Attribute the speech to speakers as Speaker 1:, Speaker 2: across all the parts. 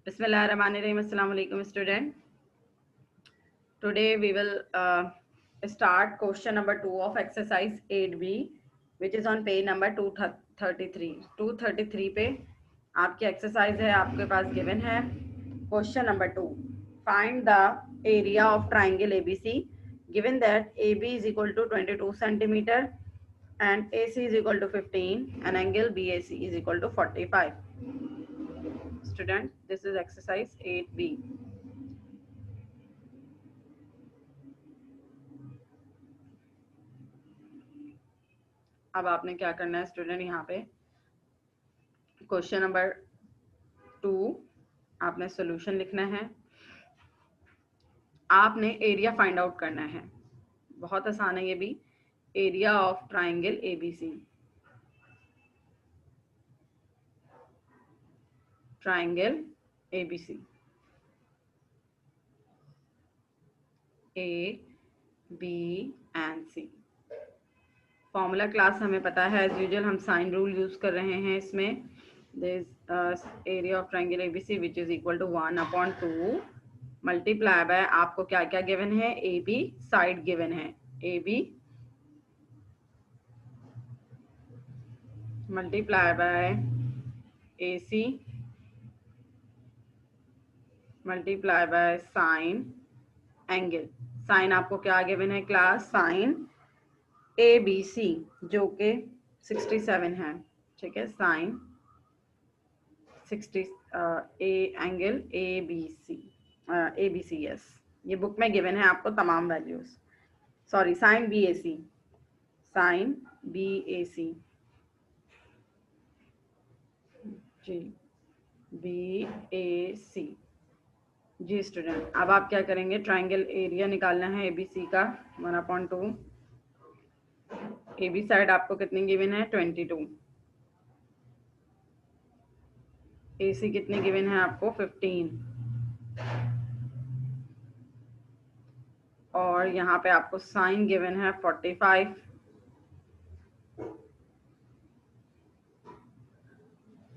Speaker 1: Bismillahirrahmanirrahim. Assalamu alaikum, student. Today we will start question number 2 of exercise 8B, which is on page number 233. 233 पे आपकी exercise है, आपके पास given है. Question number 2. Find the area of triangle ABC. Given that AB is equal to 22 centimeter and AC is equal to 15 and angle BAC is equal to 45. Student, this is exercise 8B. अब आपने क्या करना है student, यहाँ पे question number 2 आपने solution लिखना है. आपने एरिया फाइंड आउट करना है. बहुत आसान है ये भी. Area of triangle ABC. Triangle ABC A B and C. Formula class हमें पता है, एज यूजुअल हम साइन रूल यूज कर रहे हैं इसमें. Area of triangle ABC which is equal to 1/2 multiply by आपको क्या क्या गिवन है, ए बी साइड गिवन है, A B multiply by A C multiply by sine angle. Sine आपको क्या गिवन है class, sine A B C जो कि 67 है. ठीक है, sine 60 angle A B C. Yes, ये बुक में गिवन है आपको तमाम values. Sorry, sine B A C. Sine B A C जी, बी ए सी जी स्टूडेंट. अब आप क्या करेंगे, ट्राइंगल एरिया निकालना है एबीसी का 1/2. ए बी साइड आपको कितनी गिवन है, 22. ए सी कितनी गिवन है आपको, 15. और यहाँ पे आपको साइन गिवन है 45.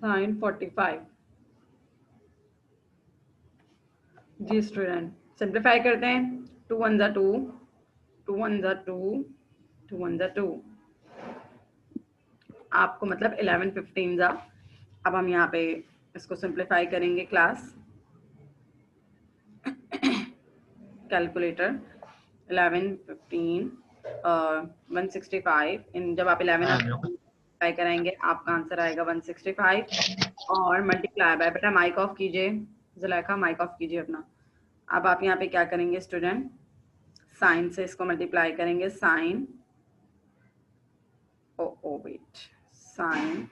Speaker 1: साइन 45 जी स्टूडेंट. सिंप्लीफाई करते हैं. 2 1 जा 2, 2 1 जा 2, 2 1 जा 2, आपको मतलब 11 15 जा. अब हम यहाँ पे इसको सिंप्लीफाई करेंगे क्लास. कैलकुलेटर 11 15 165. इन जब आप 11 मल्टीप्लाई कराएंगे आपका आंसर आएगा 165. और मल्टीप्लाई बाय, बेटा माइक ऑफ कीजिए, जुलेखा माइक ऑफ कीजिए अपना. अब आप यहाँ पे क्या करेंगे स्टूडेंट, साइन से इसको मल्टीप्लाई करेंगे. Sine wait, sine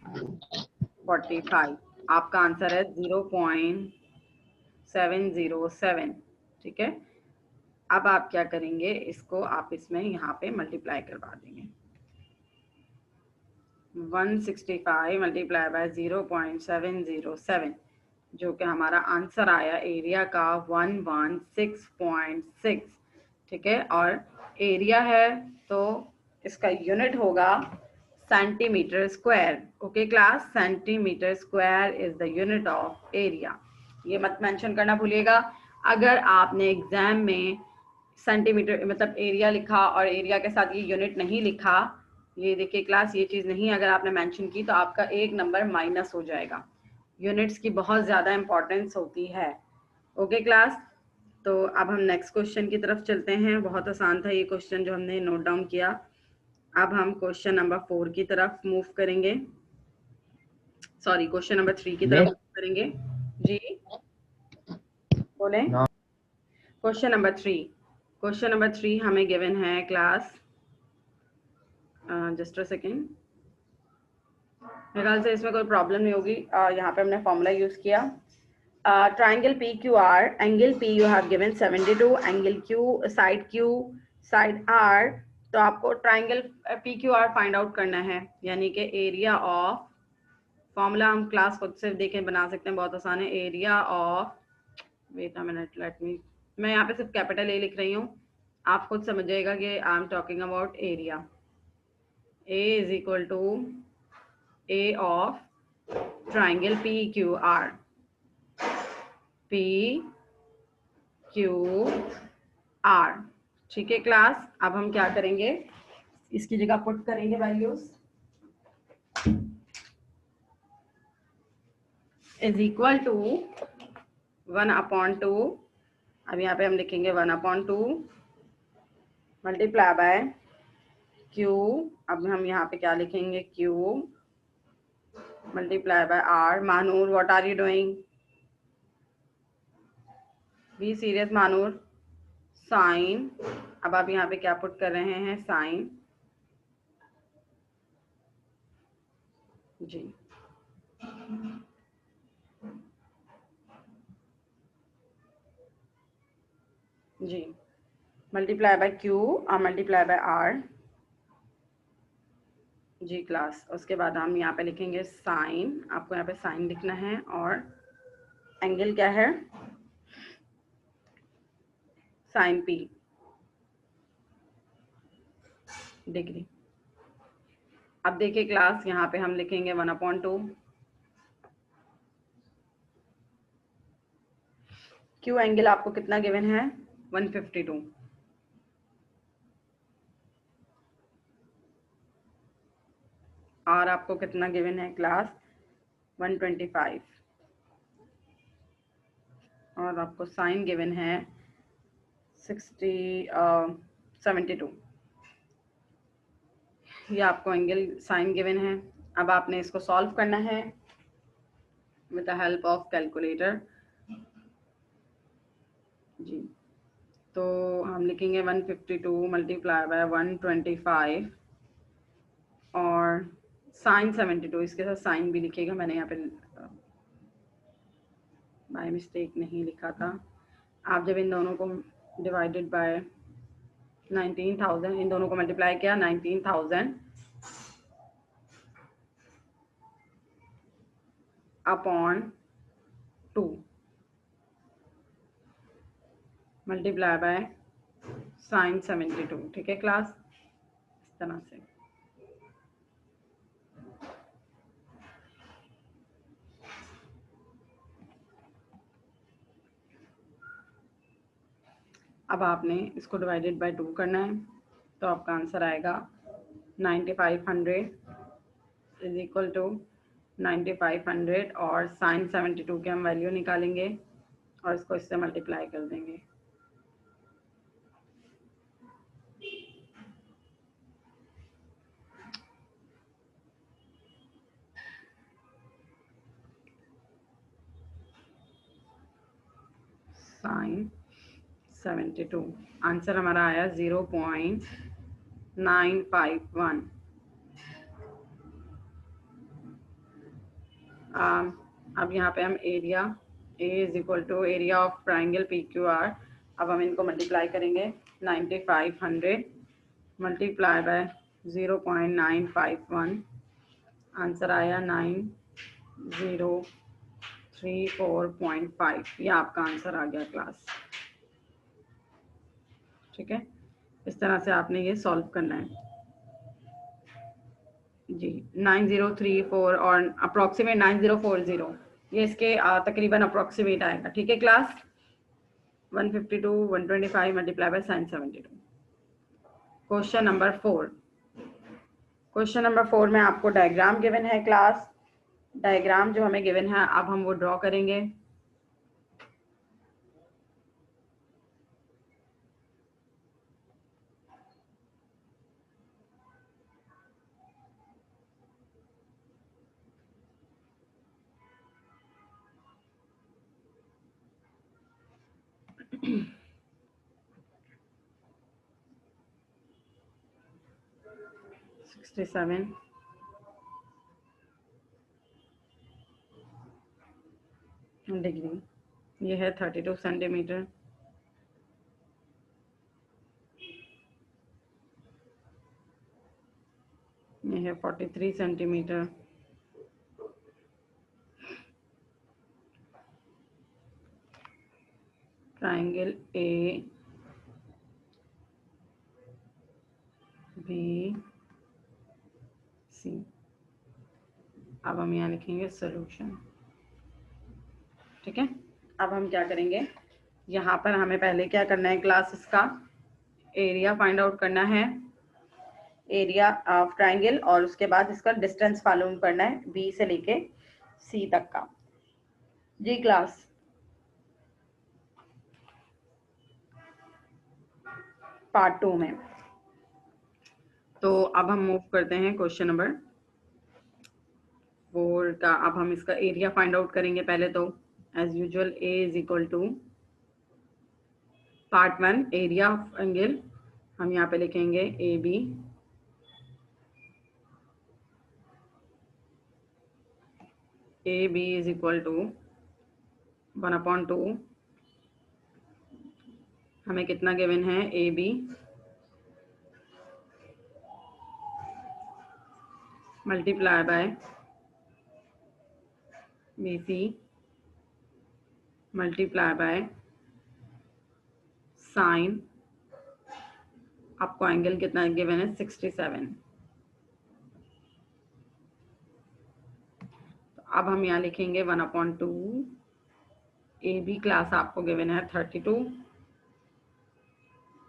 Speaker 1: 45. आपका आंसर है 0.707. ठीक है. अब आप क्या करेंगे, इसको आप इसमें यहाँ पे मल्टीप्लाई करवा देंगे. 165 मल्टीप्लाई बाय 0.707 जो कि हमारा आंसर आया एरिया का 116.6. ठीक है. और एरिया है तो इसका यूनिट होगा centimetre square. Okay class, centimetre square is the unit of area. ये मत मेंशन करना भूलिएगा. अगर आपने एग्जाम में सेंटीमीटर मतलब एरिया लिखा और एरिया के साथ ये यूनिट नहीं लिखा, ये देखिए क्लास, ये चीज़ नहीं अगर आपने मेंशन की तो आपका 1 नंबर माइनस हो जाएगा. यूनिट्स की बहुत ज़्यादा इंपॉर्टेंस होती है. Okay class. तो अब हम नेक्स्ट क्वेश्चन की तरफ चलते हैं. बहुत आसान था ये क्वेश्चन जो हमने नोट डाउन किया. अब हम क्वेश्चन नंबर 4 की तरफ मूव करेंगे. सॉरी, क्वेश्चन नंबर 3 की तरफ मूव करेंगे. जी बोलें. Question number 3. क्वेश्चन नंबर 3 हमें गिवन है क्लास, जस्ट अ सेकेंड. मेरे ख्याल से इसमें कोई प्रॉब्लम नहीं होगी. यहाँ पे हमने फॉर्मूला यूज किया. Triangle P Q R, angle P you have given 72, angle Q side R. तो आपको triangle P Q R find out करना है, यानी कि एरिया ऑफ, फॉर्मूला हम क्लास खुद से देखें बना सकते हैं, बहुत आसान है. Area of, wait a minute, let me, मैं यहाँ पे सिर्फ कैपिटल ए लिख रही हूँ, आप खुद समझिएगा कि I am talking about area. A is equal to A of triangle PQR. P Q R. ठीक है क्लास, अब हम क्या करेंगे, इसकी जगह पुट करेंगे वैल्यूज। Is equal to 1/2। अब यहाँ पे हम लिखेंगे 1/2 मल्टीप्लाई बाय क्यू। अब हम यहाँ पे क्या लिखेंगे, Q multiply by R. Manoor, what are you doing? Be serious Manoor. Sign, अब आप यहाँ पे क्या पुट कर रहे हैं, साइन। जी जी, मल्टीप्लाई बाय क्यू और मल्टीप्लाई बाय आर। जी क्लास, उसके बाद हम यहाँ पे लिखेंगे साइन। आपको यहाँ पे साइन लिखना है, और एंगल क्या है, साइन पी डिग्री। अब देखिए क्लास, यहाँ पे हम लिखेंगे 1/2। क्यू एंगल आपको कितना गिवन है, 152। और आपको कितना गिवन है क्लास, 125। और आपको साइन गिवन है 72। ये आपको एंगल साइन गिवन है। अब आपने इसको सॉल्व करना है with the help of calculator. जी, तो हम लिखेंगे 152 मल्टीप्लाई बाय 125 और साइन 72। इसके साथ साइन भी लिखिएगा, मैंने यहाँ पे बाय मिस्टेक नहीं लिखा था। आप जब इन दोनों को डिवाइडेड बाय 19,000, इन दोनों को मल्टीप्लाई किया 19,000 अपॉन 2 मल्टीप्लाई बाय साइन 72। ठीक है क्लास, इस तरह से। अब आपने इसको डिवाइडेड बाय 2 करना है, तो आपका आंसर आएगा 9500 इज इक्वल टू 9500, और साइन 72 के हम वैल्यू निकालेंगे और इसको इससे मल्टीप्लाई कर देंगे। साइन 72, आंसर हमारा आया 0.951। अब यहाँ पे हम area, A is equal to area of triangle P Q R. अब हम इनको मल्टीप्लाई करेंगे 9500 मल्टीप्लाई बाय 0.951। आंसर आया 9034.5। ये आपका आंसर आ गया क्लास। ठीक है, इस तरह से आपने ये सॉल्व करना है। जी 9034 और अप्रोक्सीमेट 9040, ये इसके तकरीबन अप्रोक्सीमेट आएगा। ठीक है class, 152 125 multiply by sign 72। Question number 4। Question number 4 में आपको डायग्राम गिवन है क्लास। डायग्राम जो हमें गिवन है, अब हम वो ड्रॉ करेंगे। सेवन डिग्री, ये है 32 सेंटीमीटर। ये है 43 centimetre. Triangle A B C. अब हम यहाँ लिखेंगे सॉल्यूशन। ठीक है, अब हम क्या करेंगे, यहाँ पर हमें पहले क्या करना है क्लास, इसका एरिया फाइंड आउट करना है, एरिया ऑफ ट्राइंगल, और उसके बाद इसका डिस्टेंस मालूम करना है बी से लेके सी तक का। जी क्लास, पार्ट 2 में। तो अब हम मूव करते हैं क्वेश्चन नंबर 4 का। अब हम इसका एरिया फाइंड आउट करेंगे पहले तो, as usual A is equal to part 1 area of angle, हम यहाँ पे लिखेंगे A B, A B is equal to 1/2, हमें कितना गिवन है, A B multiply by B C multiply by sine, आपको एंगल कितना गिवन है 67। तो अब हम यहाँ लिखेंगे 1/2, ए बी क्लास आपको गिवन है 32।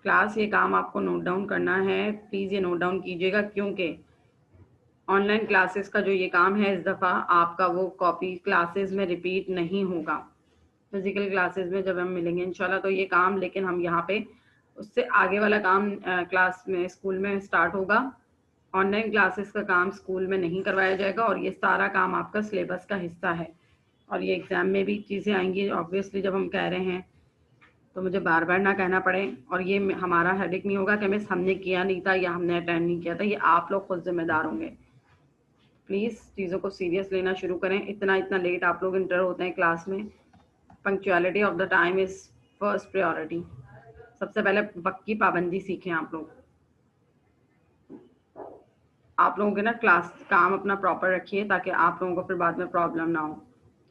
Speaker 1: क्लास ये काम आपको नोट डाउन करना है, प्लीज़ ये नोट डाउन कीजिएगा, क्योंकि ऑनलाइन क्लासेस का जो ये काम है इस दफ़ा आपका वो कॉपी क्लासेस में रिपीट नहीं होगा। फिजिकल क्लासेस में जब हम मिलेंगे इंशाल्लाह तो ये काम, लेकिन हम यहाँ पे उससे आगे वाला काम क्लास में स्कूल में स्टार्ट होगा। ऑनलाइन क्लासेस का काम स्कूल में नहीं करवाया जाएगा, और ये सारा काम आपका सिलेबस का हिस्सा है, और ये एग्ज़ाम में भी चीज़ें आएंगी ऑब्वियसली। जब हम कह रहे हैं तो मुझे बार बार ना कहना पड़े, और ये हमारा हेडेक नहीं होगा कि मिस हमने किया नहीं था या हमने अटेंड नहीं किया था, ये आप लोग खुद जिम्मेदार होंगे। प्लीज़ चीज़ों को सीरियस लेना शुरू करें। इतना लेट आप लोग इंटर होते हैं क्लास में। Punctuality of the time is first priority. सबसे पहले वक्त की पाबंदी सीखें आप लोग। आप लोगों के ना क्लास काम अपना प्रॉपर रखिए, ताकि आप लोगों को फिर बाद में प्रॉब्लम ना हो,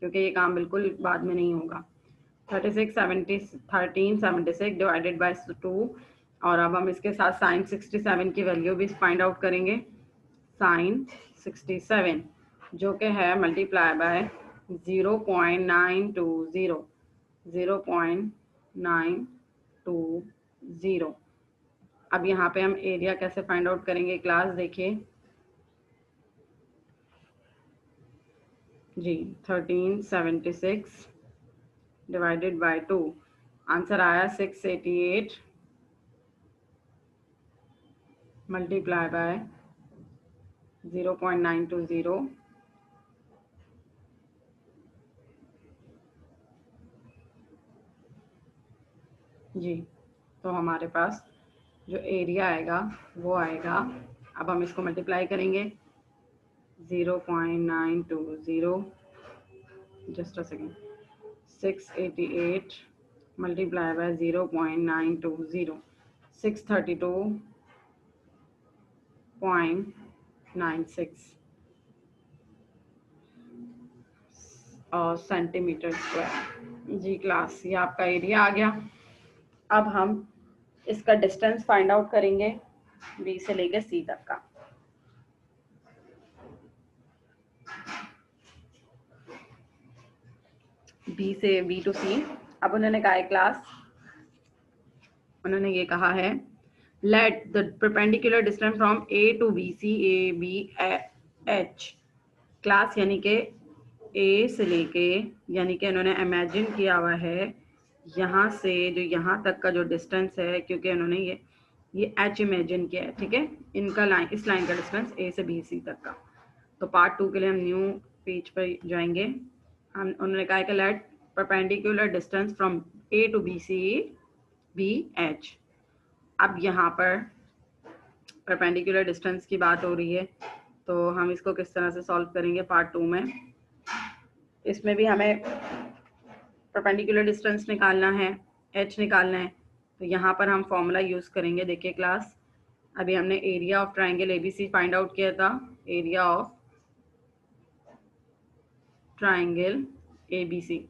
Speaker 1: क्योंकि ये काम बिल्कुल बाद में नहीं होगा। 1376 डिवाइडेड बाय 2, और अब हम इसके साथ साइन 67 की वैल्यू भी फाइंड आउट करेंगे। साइन 67 जो कि है मल्टीप्लाई बाय 0.920। अब यहाँ पे हम एरिया कैसे फाइंड आउट करेंगे क्लास, देखिए जी। 1376 डिवाइडेड बाय 2, आंसर आया 688 मल्टीप्लाई बाय 0.920। जी, तो हमारे पास जो एरिया आएगा वो आएगा, अब हम इसको मल्टीप्लाई करेंगे 0.920, just a second, 688 multiply by 0.920, 632.96 centimetre square. जी क्लास, ये आपका एरिया आ गया। अब हम इसका डिस्टेंस फाइंड आउट करेंगे बी से लेकर सी तक का। बी से बी टू सी। अब उन्होंने कहा है क्लास, उन्होंने ये कहा है let the perpendicular distance from A to B C A B H. Class यानी कि ए से लेके, यानी कि उन्होंने इमेजिन किया हुआ है यहाँ से जो यहाँ तक का जो डिस्टेंस है, क्योंकि उन्होंने ये एच इमेजिन किया है, ठीक है, इनका लाइन, इस लाइन का डिस्टेंस ए से बी सी तक का। तो पार्ट 2 के लिए हम न्यू पेज पर जाएंगे। हम उन्होंने कहा है कि let perpendicular distance from A to B C B H. अब यहाँ पर परपेंडिकुलर डिस्टेंस की बात हो रही है, तो हम इसको किस तरह से सॉल्व करेंगे पार्ट 2 में। इसमें भी हमें परपेंडिकुलर डिस्टेंस निकालना है, एच निकालना है, तो यहाँ पर हम फॉर्मूला यूज़ करेंगे। देखिए क्लास, अभी हमने area of triangle ABC find out किया था, एरिया ऑफ ट्राइंगल एबीसी,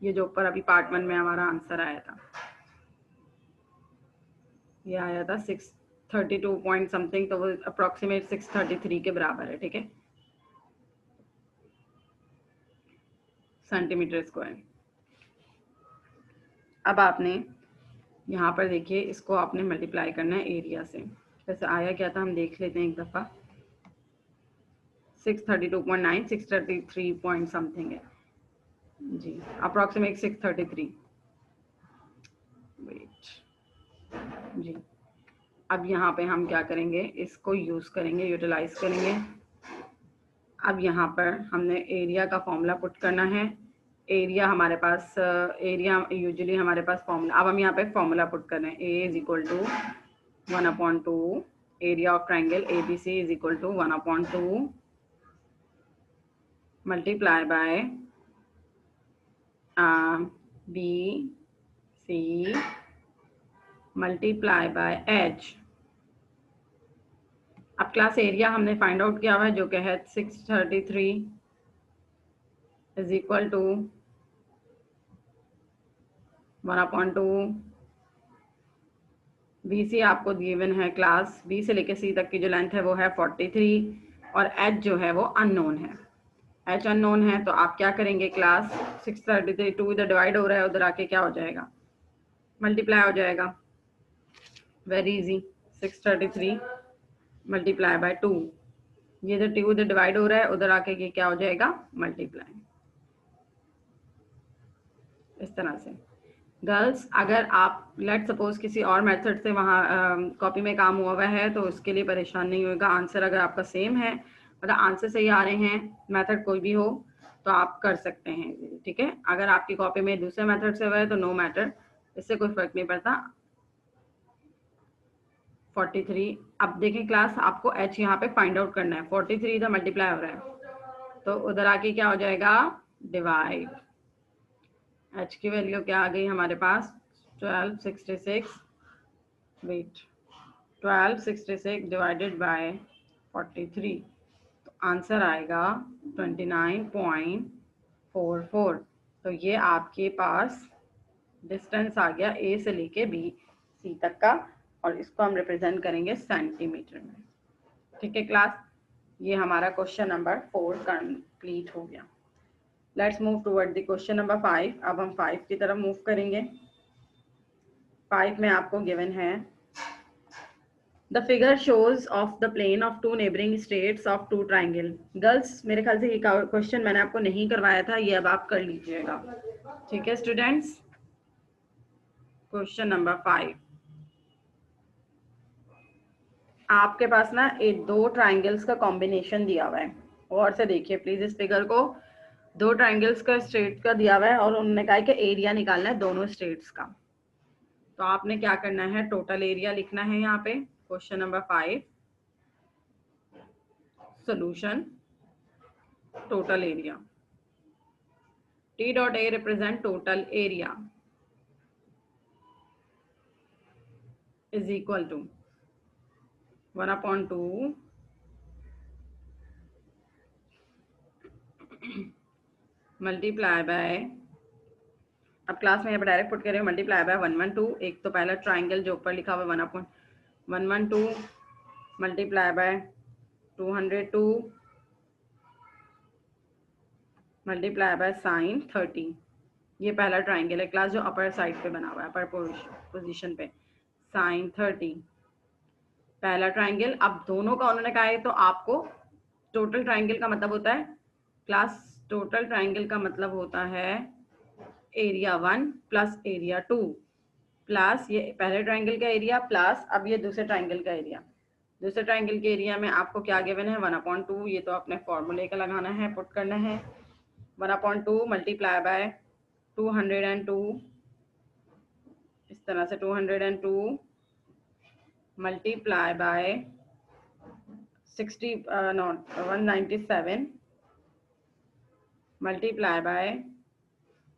Speaker 1: ये जो ऊपर अभी पार्ट 1 में हमारा आंसर आया था, ये आया था 632 पॉइंट समथिंग, तो वो अप्रॉक्सीमेट 633 के बराबर है, ठीक है, सेंटीमीटर स्क्वायर। अब आपने यहाँ पर देखिए, इसको आपने मल्टीप्लाई करना है एरिया से। वैसे आया क्या था हम देख लेते हैं एक दफ़ा। 632.9 633 पॉइंट समथिंग है जी, अप्रॉक्सीमेट 633। वेट जी, अब यहाँ पे हम क्या करेंगे, इसको यूज़ करेंगे, यूटिलाइज करेंगे। अब यहाँ पर हमने एरिया का फॉर्मूला पुट करना है। एरिया हमारे पास, एरिया यूजुअली हमारे पास फॉर्मूला, अब हम यहाँ पे फॉर्मूला पुट कर रहे हैं। A is equal to 1/2 area of triangle A B C is equal to 1/2 multiply by B C multiply by H. अब क्लास एरिया हमने फाइंड आउट किया हुआ है, जो कि है 633 is equal to 1/2 B C आपको गिवन है। क्लास बी से लेके सी तक की जो लेंथ है वो है 43 और एच जो है वो अननोन है। एच अननोन है तो आप क्या करेंगे क्लास, 633 2 इधर डिवाइड हो रहा है, उधर आके क्या हो जाएगा, मल्टीप्लाई हो जाएगा। वेरी इजी, 633 मल्टीप्लाई बाय 2, ये इधर 2 इधर डिवाइड हो रहा है, उधर आके ये क्या हो जाएगा, मल्टीप्लाई। इस तरह से गर्ल्स, अगर आप लेट सपोज किसी और मेथड से वहाँ कॉपी में काम हुआ हुआ है तो उसके लिए परेशान नहीं होगा। आंसर अगर आपका सेम है, अगर आंसर सही आ रहे हैं, मेथड कोई भी हो तो आप कर सकते हैं, ठीक है। अगर आपकी कॉपी में दूसरे मेथड से हुआ है तो नो मैटर, इससे कोई फर्क नहीं पड़ता। 43, अब देखें क्लास, आपको एच यहाँ पे फाइंड आउट करना है। 43 इधर मल्टीप्लाई हो रहा है तो उधर आके क्या हो जाएगा, डिवाइड। एच की वैल्यू क्या आ गई हमारे पास, 1266, वेट 1266 डिवाइडेड बाय 43, तो आंसर आएगा 29.44। तो ये आपके पास डिस्टेंस आ गया ए से लेके बी सी तक का, और इसको हम रिप्रेजेंट करेंगे सेंटीमीटर में, ठीक है क्लास। ये हमारा क्वेश्चन नंबर 4 कंप्लीट हो गया। Let's move toward the question number 5। अब हम 5 की तरफ मूव करेंगे। 5 में आपको गिवन है, the figure shows of the plane of two neighbouring states of two triangle. Girls, मेरे ख्याल से ये क्वेश्चन मैंने आपको नहीं करवाया था, ये अब आप कर लीजिएगा, ठीक है स्टूडेंट्स। क्वेश्चन नंबर 5, आपके पास ना एक दो ट्राइंगल्स का कॉम्बिनेशन दिया हुआ है, और से देखिए प्लीज इस फिगर को। दो ट्राइंगल्स का स्ट्रेट का दिया हुआ है और उन्होंने कहा कि एरिया निकालना है दोनों स्ट्रेट्स का। तो आपने क्या करना है, टोटल एरिया लिखना है यहाँ पे। Question number 5 solution, total area, T dot A represent total area is equal to 1/2 multiply bye, अब क्लास में यहाँ पर डायरेक्ट पुट करें, मल्टीप्लाई बाय 1/2। एक तो पहला ट्राइंगल जो ऊपर लिखा हुआ 1/112 multiply by 202 multiply by sign 30। ये पहला ट्राइंगल है क्लास जो अपर साइड पे बना हुआ है, अपर पोजीशन पे, साइन 30 पहला ट्राइंगल। अब दोनों का उन्होंने कहा है तो आपको टोटल ट्राइंगल का मतलब होता है क्लास, टोटल ट्राइंगल का मतलब होता है एरिया 1 प्लस एरिया 2 प्लस ये पहले ट्राइंगल का एरिया प्लस अब ये दूसरे ट्राइंगल का एरिया। दूसरे ट्राइंगल के एरिया में आपको क्या गिवन है, 1/2। ये तो अपने फॉर्मूले का लगाना है, पुट करना है। 1/2 मल्टीप्लाई बाय 202, इस तरह से 202 मल्टीप्लाई बाय 197 मल्टीप्लाई बाय,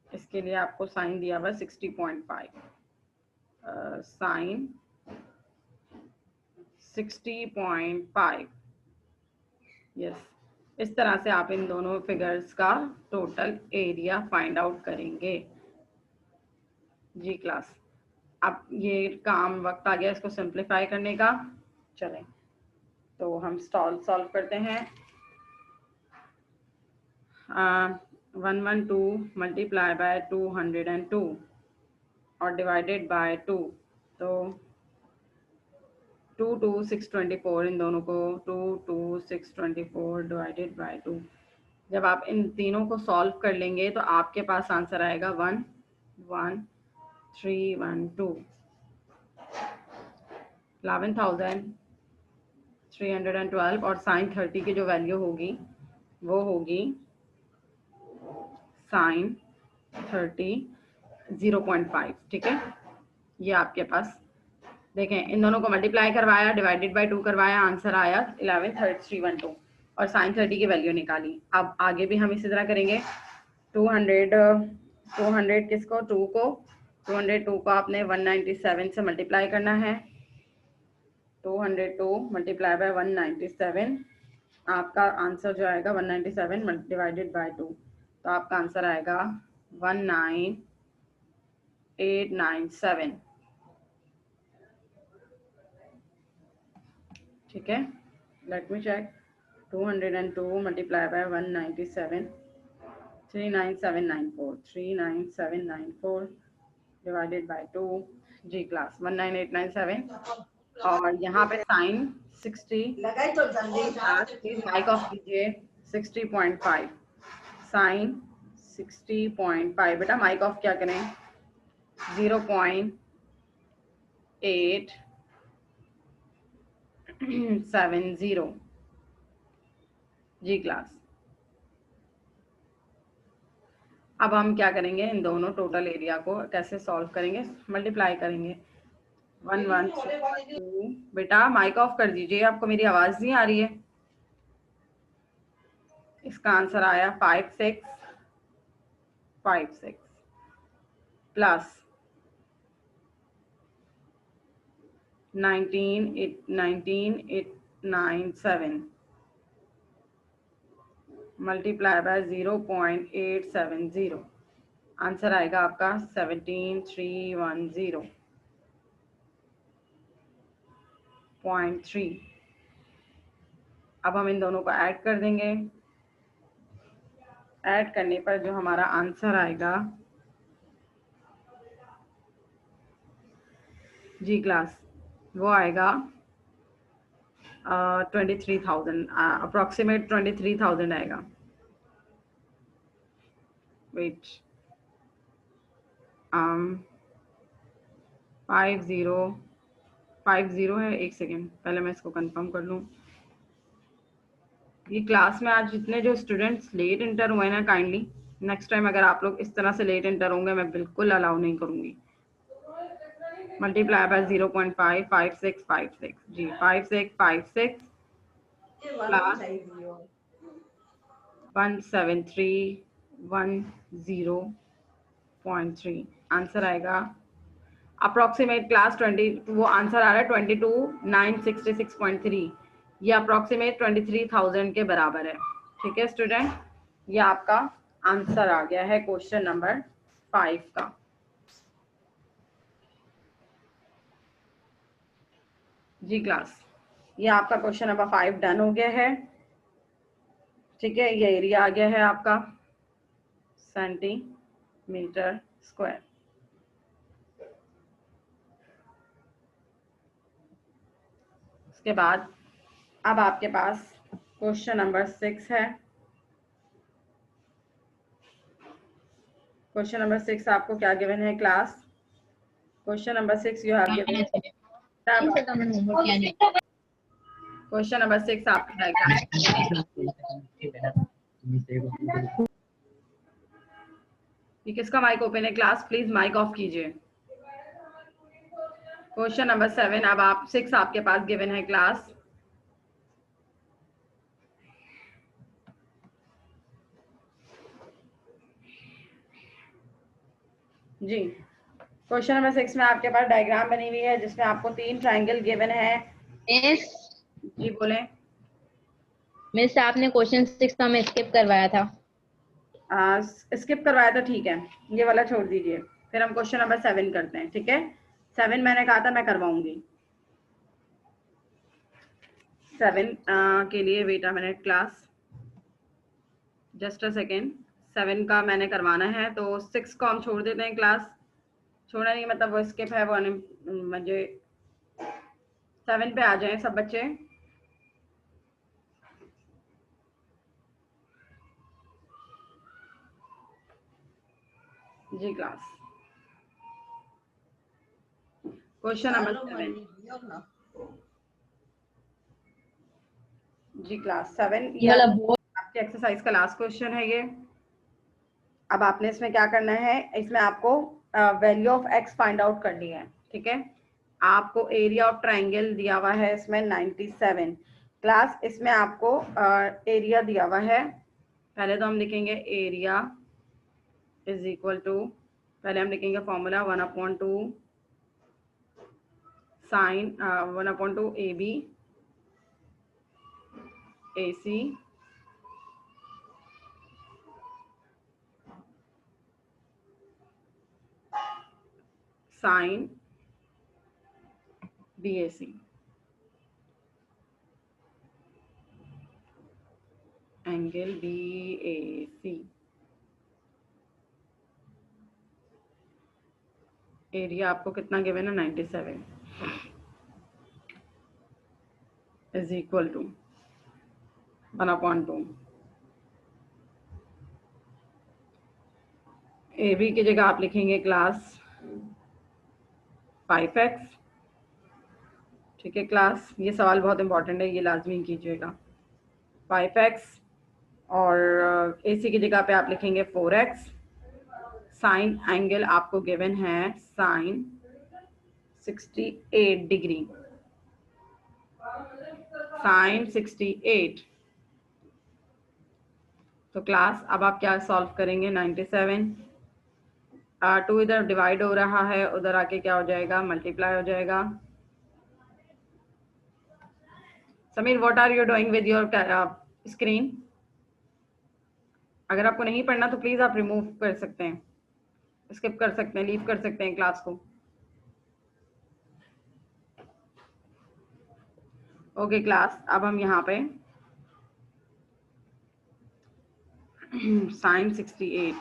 Speaker 1: इसके लिए आपको साइन दिया हुआ 60.5, साइन 60.5, यस। इस तरह से आप इन दोनों फिगर्स का टोटल एरिया फाइंड आउट करेंगे जी क्लास। अब ये काम वक्त आ गया इसको सिंप्लीफाई करने का। चलें तो हम सॉल्व करते हैं। 112 मल्टीप्लाई बाय 202 और डिवाइडेड बाय 2, तो 2 2 624, इन दोनों को 2 2 624 डिवाइडेड बाय 2। जब आप इन तीनों को सॉल्व कर लेंगे तो आपके पास आंसर आएगा 1 1 3 1 2, 11,312। और साइन 30 की जो वैल्यू होगी वो होगी साइन 30 0.5। ठीक है, ये आपके पास देखें, इन दोनों को मल्टीप्लाई करवाया, डिवाइडेड बाय 2 करवाया, आंसर आया 11,312 और साइन 30 की वैल्यू निकाली। अब आगे भी हम इसी तरह करेंगे। 200 किसको, 2 को 202 को आपने 197 से मल्टीप्लाई करना है। 202 मल्टीप्लाई बाय 197, आपका आंसर जो आएगा 197 डिवाइडेड बाय 2, तो आपका आंसर आएगा 19897। ठीक है, let me check. 202 multiply by 197, 39794, 39794 divided by 2। जी क्लास 19897। और यहाँ पे साइन 60 प्लीज माइक ऑफ कीजिए। 60.5 साइन 60.5, बेटा माइक ऑफ क्या करें। 0.870। जी क्लास, अब हम क्या करेंगे, इन दोनों टोटल एरिया को कैसे सॉल्व करेंगे, मल्टीप्लाई करेंगे। 1162, बेटा माइक ऑफ कर दीजिए, आपको मेरी आवाज नहीं आ रही है। इसका आंसर आया 5656 प्लस 19897 मल्टीप्लाई बाय 0.870, आंसर आएगा आपका 17310.3। अब हम इन दोनों को ऐड कर देंगे। ऐड करने पर जो हमारा आंसर आएगा, जी क्लास, वो आएगा 23,000, अप्रोक्सीमेट 23,000 आएगा। वेट, 5050 है, एक सेकेंड पहले मैं इसको कंफर्म कर लूँ। ये क्लास में आज जितने जो स्टूडेंट्स लेट इंटर हुए ना, काइंडली नेक्स्ट टाइम अगर आप लोग इस तरह से लेट इंटर होंगे मैं बिल्कुल अलाउ नहीं करूँगी। मल्टीप्लाई बाय 0.55656, जी 5656 प्लस 17310.3, आंसर आएगा अप्रोक्सीमेट क्लास 20, वो आंसर आ रहा है 22,966.3, ये अप्रोक्सीमेट 23,000 के बराबर है। ठीक है स्टूडेंट, ये आपका आंसर आ गया है क्वेश्चन नंबर 5 का। जी क्लास, ये आपका क्वेश्चन नंबर 5 डन हो गया है। ठीक है, ये एरिया आ गया है आपका सेंटीमीटर स्क्वायर। उसके बाद अब आपके पास क्वेश्चन नंबर 6 है। क्वेश्चन नंबर 6 आपको क्या गिवन है class? Question number 6 you have given. Question number 6 आपका डायग्राम। ये किसका माइक ओपन है क्लास? प्लीज माइक ऑफ कीजिए। क्वेश्चन नंबर 7 अब आप 6 आपके पास गिवन है क्लास। जी, क्वेश्चन नंबर 6 में आपके पास डायग्राम बनी हुई है जिसमें आपको 3 ट्रायंगल गिवन है। जी बोलें।
Speaker 2: मिस आपने क्वेश्चन 6 का मैं स्किप करवाया था।
Speaker 1: स्किप करवाया था, ठीक है, ये वाला छोड़ दीजिए, फिर हम क्वेश्चन नंबर 7 करते हैं। ठीक है, 7 मैंने कहा था मैं करवाऊंगी। 7 के लिए wait a minute class, just a second. 7 का मैंने करवाना है तो 6 को हम छोड़ देते हैं क्लास। छोड़ना नहीं मतलब वो स्किप है, वो मुझे 7 पे आ जाएं सब बच्चे। जी क्लास क्वेश्चन नंबर 7। जी क्लास 7
Speaker 2: ये वाला बहुत
Speaker 1: आपकी एक्सरसाइज का लास्ट क्वेश्चन है ये। अब आपने इसमें क्या करना है, इसमें आपको value of x find out करनी है। ठीक है, आपको एरिया ऑफ ट्राइंगल दिया हुआ है इसमें 97 क्लास। इसमें आपको एरिया दिया हुआ है। पहले तो हम लिखेंगे एरिया इज इक्वल टू, पहले हम लिखेंगे formula 1/2 sine 1/2 AB AC sine BAC। Angle BAC। Area आपको कितना गिवन है 97 इज इक्वल टू 1/2 AB की जगह आप लिखेंगे क्लास 5x। ठीक है क्लास, ये सवाल बहुत इंपॉर्टेंट है, ये लाजमी कीजिएगा। 5x और AC की जगह पे आप लिखेंगे 4x। साइन एंगल आपको गिवन है साइन 68 डिग्री, साइन 68। तो क्लास अब आप क्या सॉल्व करेंगे, 97 2 इधर डिवाइड हो रहा है, उधर आके क्या हो जाएगा, मल्टीप्लाई हो जाएगा। Sameer what are you doing with your screen? अगर आपको नहीं पढ़ना तो प्लीज आप रिमूव कर सकते हैं, स्किप कर सकते हैं, लीव कर सकते हैं क्लास को। ओके क्लास, अब हम यहाँ पे साइन 68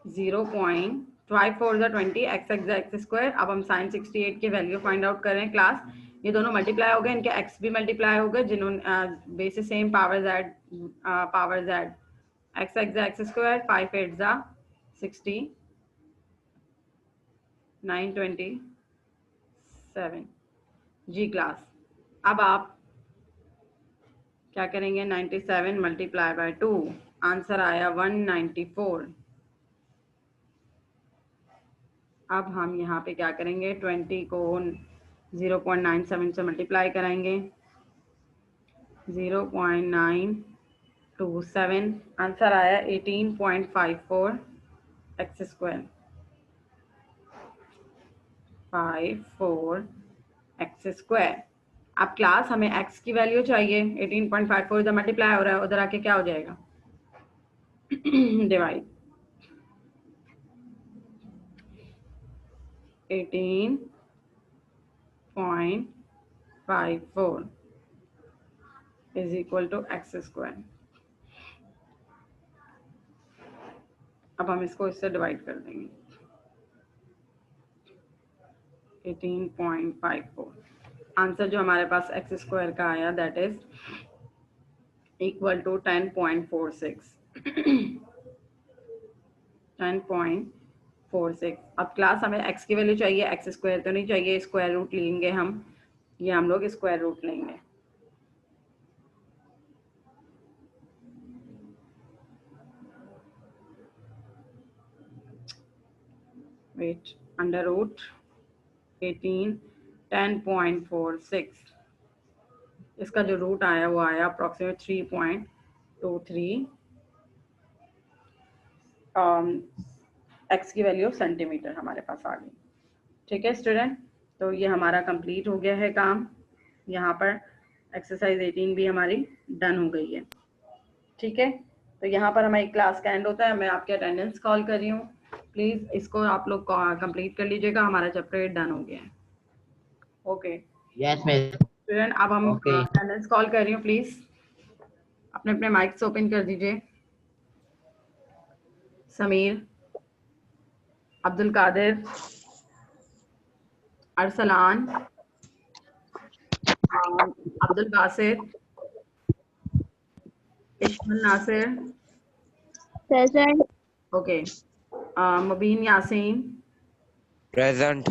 Speaker 1: 0.54 एक्स एक्स स्क्वायर। अब हम साइन 68 की वैल्यू फाइंड आउट करें क्लास। ये दोनों मल्टीप्लाई हो गए, इनके एक्स भी मल्टीप्लाई हो गए, जिन्होंने basis same power Z x x square 5 8 जा 60 927। जी क्लास, अब आप क्या करेंगे, 97 मल्टीप्लाई बाय 2, आंसर आया 194। अब हम यहाँ पे क्या करेंगे, 20 को 0.97 से मल्टीप्लाई कराएंगे, 0.927, आंसर आया 18.54 एक्स स्क्वायर 54 एक्स स्क्वायर। अब क्लास हमें x की वैल्यू चाहिए, 18.54 इधर मल्टीप्लाई हो रहा है, उधर आके क्या हो जाएगा, divide 18.54 is equal to X square. अब हम इसको इससे डिवाइड कर देंगे, 18.54, आंसर जो हमारे पास एक्स स्क्वायर का आया दैट इज इक्वल टू 10.46 10.46। अब क्लास हमें x की वैल्यू चाहिए, एक्स स्क्वायर तो नहीं चाहिए, स्क्वायर रूट लेंगे हम, ये हम लोग स्क्वायर रूट लेंगे। वेट, अंडर रूट 18 10.46, इसका जो रूट आया वो आया अप्रोक्सीमेट 3.23 एक्स की वैल्यू सेंटीमीटर हमारे पास आ गई। ठीक है स्टूडेंट, तो ये हमारा कंप्लीट हो गया है काम। यहाँ पर एक्सरसाइज 18 भी हमारी डन हो गई है। ठीक है, तो यहाँ पर हमारी क्लास का एंड होता है, मैं आपके अटेंडेंस कॉल कर रही हूँ, प्लीज़ इसको आप लोग कंप्लीट कर लीजिएगा, हमारा चैप्टर डन हो गया है। Okay
Speaker 3: yes miss.
Speaker 1: स्टूडेंट, अब हम
Speaker 3: ओके
Speaker 1: अटेंडेंस कॉल कर रही हूँ, प्लीज़ अपने अपने माइक्स ओपन कर दीजिए। समीर, अब्दुल कादिर, अरसलान, अब्दुल बासित, इश्मुल नासिर,
Speaker 2: Present.
Speaker 1: ओके, मुबीन यासीन,
Speaker 3: Present.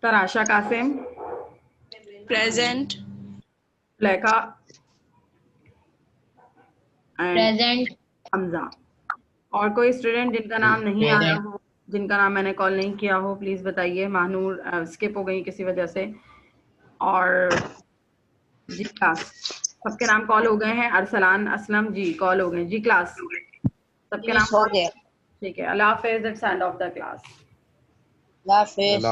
Speaker 1: तराशा कासिम,
Speaker 4: Present.
Speaker 1: लेका एंड
Speaker 2: Present.
Speaker 1: हमजा। और कोई स्टूडेंट जिनका नाम नहीं आया हो, जिनका नाम मैंने कॉल नहीं किया हो, प्लीज बताइए। महानूर स्किप हो गई किसी वजह से। और जी क्लास, सबके नाम कॉल हो गए हैं। अरसलान, असलम जी कॉल हो गए। जी क्लास, सबके नाम
Speaker 4: हो
Speaker 1: call?
Speaker 4: गया।
Speaker 1: ठीक है, अल्लाह हाफिज, it's end of the class.
Speaker 4: अल्लाह हाफिज।